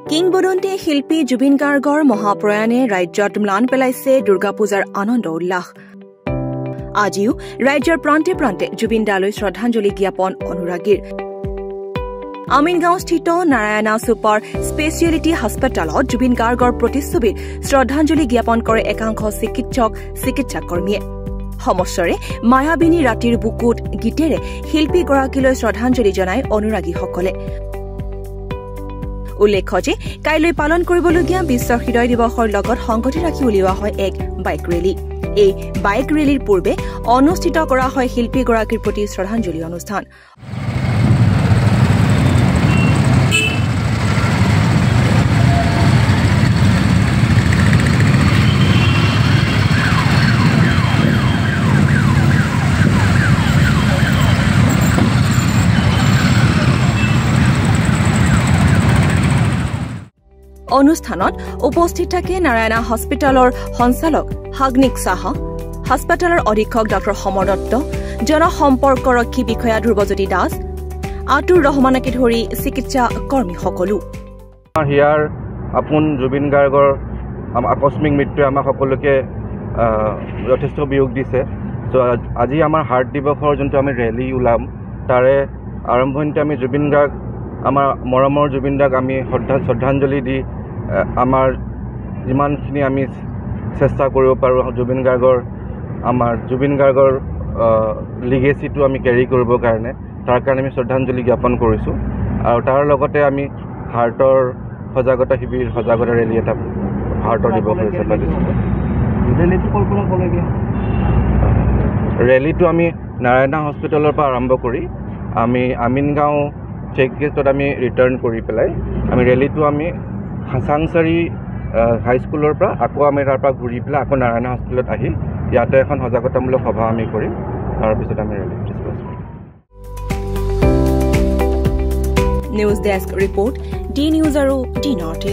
কিংবদন্তি শিল্পী জুবিন গাৰ্গৰ মহাপ্ৰয়াণে ৰাজ্যত ম্লান পেলাইছে দুৰ্গা পূজাৰ আনন্দ উল্লাস আজিও ৰাজ্যৰ প্ৰান্তে প্ৰান্তে জুবিন দালৈ শ্ৰদ্ধাঞ্জলি জ্ঞাপন অনুৰাগীৰ আমিনগাঁওস্থিত নাৰায়ণা ছুপাৰ স্পেচিয়েলিটি হাস্পতালত জুবিন গাৰ্গৰ প্ৰতিচ্ছবিত শ্ৰদ্ধাঞ্জলি জ্ঞাপন কৰে একাংশ চিকিৎসাকৰ্মীয়ে সমস্যৰে মায়াবিনী ৰাতিৰ বুকুত গীতেৰে শিল্পীগৰাকীলৈ শ্ৰদ্ধাঞ্জলি জনায় অনুৰাগীসকলে উল্লেখ্য যে কাইলৈ পালন কৰিবলগীয়া বিশ্ব হৃদয় দিৱসৰ লগত সংগতি ৰাখি উলিওৱা হয় এক বাইক ৰেলী এই বাইক ৰেলীৰ পূৰ্বে অনুষ্ঠিত কৰা হয় শিল্পীগৰাকীৰ প্ৰতি শ্ৰদ্ধাঞ্জলি অনুষ্ঠান অনুষ্ঠানত উপস্থিত থাকে নাৰায়ণা হস্পিটেলৰ সঞ্চালক হাগনিক সাহা হাস্পতালৰ অধীক্ষক ড সমৰ দত্ত জনসম্পৰ্কৰক্ষী বিষয়া ধ্ৰুৱজ্যোতি দাস আতুৰ ৰহমানকে ধৰি চিকিৎসা কৰ্মীসকলো হিয়াৰ আপোন জুবিন গাৰ্গৰ আকস্মিক মৃত্যুৱে আমাক সকলোকে যথেষ্ট বিয়োগ দিছে চ' আজি আমাৰ হাৰ্ট দিৱসৰ যোনটো আমি ৰেলী ওলাম তাৰে আৰম্ভণিতে আমি জুবিন গাৰ্গ আমাৰ মৰমৰ জুবিন দাক আমি শ্ৰদ্ধাঞ্জলি দি আমাৰ যিমানখিনি আমি চেষ্টা কৰিব পাৰোঁ জুবিন গাৰ্গৰ লিগেচিটো আমি কেৰি কৰিবৰ কাৰণে তাৰ কাৰণে আমি শ্ৰদ্ধাঞ্জলি জ্ঞাপন কৰিছোঁ আৰু তাৰ লগতে আমি হাৰ্টৰ সজাগতা শিবিৰ সজাগতা ৰেলী এটা হাৰ্টৰ দিৱস হিচাপে দিছোঁ ৰেলীটো আমি নাৰায়ণা হস্পিটেলৰ পৰা আৰম্ভ কৰি আমি আমিনগাঁও চেক গেটত আমি ৰিটাৰ্ণ কৰি পেলাই আমি ৰেলীটো আমি হাছাংচাৰী হাইস্কুলৰ পৰা আকৌ আমি তাৰ পৰা ঘূৰি পেলাই আকৌ নাৰায়ণা হস্পিটেলত আহি ইয়াতে এখন সজাগতামূলক সভা আমি কৰিম তাৰপিছত আমি ৰেলী ডিছকাছ কৰিম news desk report D news আৰু ডি নৰ্থ